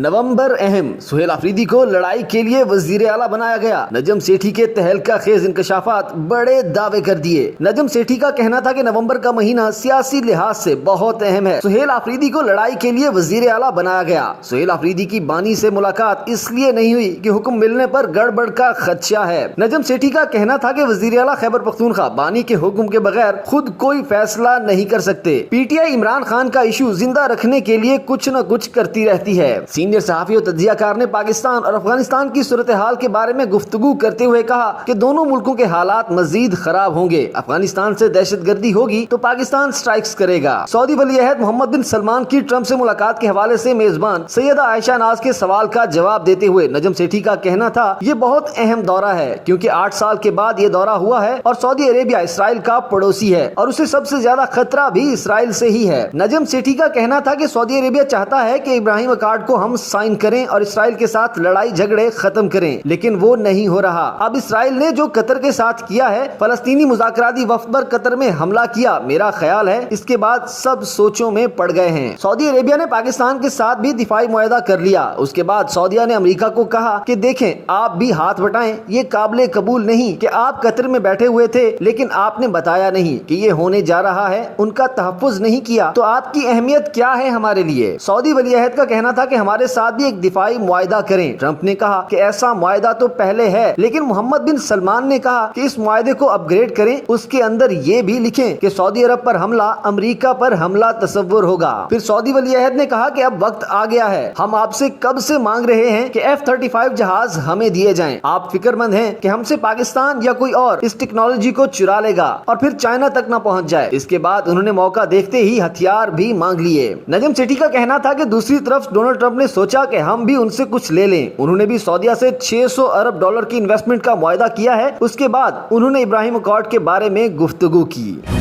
नवंबर अहम, सुहेल आफरीदी को लड़ाई के लिए वजीर आला बनाया गया। नजम सेठी के तहलका खेज इंकशाफात, बड़े दावे कर दिए। नजम सेठी का कहना था कि नवंबर का महीना सियासी लिहाज से बहुत अहम है। सुहेल आफरीदी को लड़ाई के लिए वजीर आला बनाया गया। सुहेल आफरीदी की बानी से मुलाकात इसलिए नहीं हुई कि हुक्म मिलने पर गड़बड़ का खदशा है। नजम सेठी का कहना था कि वजीर आला खैबर पख्तूनख्वा बानी के हुक्म के बगैर खुद कोई फैसला नहीं कर सकते। पीटीआई इमरान खान का इशू जिंदा रखने के लिए कुछ न कुछ करती रहती है। सीनियर सहाफी और तज्जियाकार ने पाकिस्तान और अफगानिस्तान की सूरत हाल के बारे में गुफ्तगू करते हुए कहा कि दोनों मुल्कों के हालात मजीद खराब होंगे। अफगानिस्तान से दहशतगर्दी होगी तो पाकिस्तान स्ट्राइक्स करेगा। सऊदी वली अहद मोहम्मद बिन सलमान की ट्रंप से मुलाकात के हवाले से मेजबान सैयदा आयशा नाज के सवाल का जवाब देते हुए नजम सेठी का कहना था, ये बहुत अहम दौरा है क्योंकि 8 साल के बाद ये दौरा हुआ है और सऊदी अरेबिया इसराइल का पड़ोसी है और उसे सबसे ज्यादा खतरा भी इसराइल से ही है। नजम सेठी का कहना था कि सऊदी अरेबिया चाहता है कि इब्राहिम अकॉर्ड को हम साइन करें और इसराइल के साथ लड़ाई झगड़े खत्म करें, लेकिन वो नहीं हो रहा। अब इसराइल ने जो कतर के साथ किया है, फलस्तीनी मुज़ाकराती वफ्द पर कतर में हमला किया, मेरा ख्याल है इसके बाद सब सोचों में पड़ गए हैं। सऊदी अरेबिया ने पाकिस्तान के साथ भी दिफाई मुआहदा कर लिया। उसके बाद सऊदिया ने अमेरिका को कहा कि देखें आप भी हाथ बटाएं, ये काबिल कबूल नहीं कि आप कतर में बैठे हुए थे लेकिन आपने बताया नहीं कि ये होने जा रहा है, उनका तहफ़्फ़ुज़ नहीं किया, तो आपकी अहमियत क्या है हमारे लिए। सऊदी वली अहद का कहना था कि हमारे साथ भी एक दिफाई मुआहदा करें। ट्रंप ने कहा कि ऐसा मुआहदा तो पहले है, लेकिन मोहम्मद बिन सलमान ने कहा कि इस मुआहदे को अपग्रेड करें, उसके अंदर ये भी लिखें कि सऊदी अरब पर हमला अमेरिका पर हमला तस्वुर होगा। फिर सऊदी वली अहद ने कहा कि अब वक्त आ गया है, हम आपसे कब से मांग रहे हैं कि F-35 जहाज हमें दिए जाएं। आप फिक्रमंद हैं कि हमसे पाकिस्तान या कोई और इस टेक्नोलॉजी को चुरा लेगा और फिर चाइना तक न पहुंच जाए। इसके बाद उन्होंने मौका देखते ही हथियार भी मांग लिए। नजम सेठी का कहना था कि दूसरी तरफ डोनाल्ड ट्रंप ने सोचा कि हम भी उनसे कुछ ले लें। उन्होंने भी सऊदिया से $600 अरब की इन्वेस्टमेंट का मुआहदा किया है। उसके बाद उन्होंने इब्राहिम अकॉर्ड के बारे में गुफ्तगू की।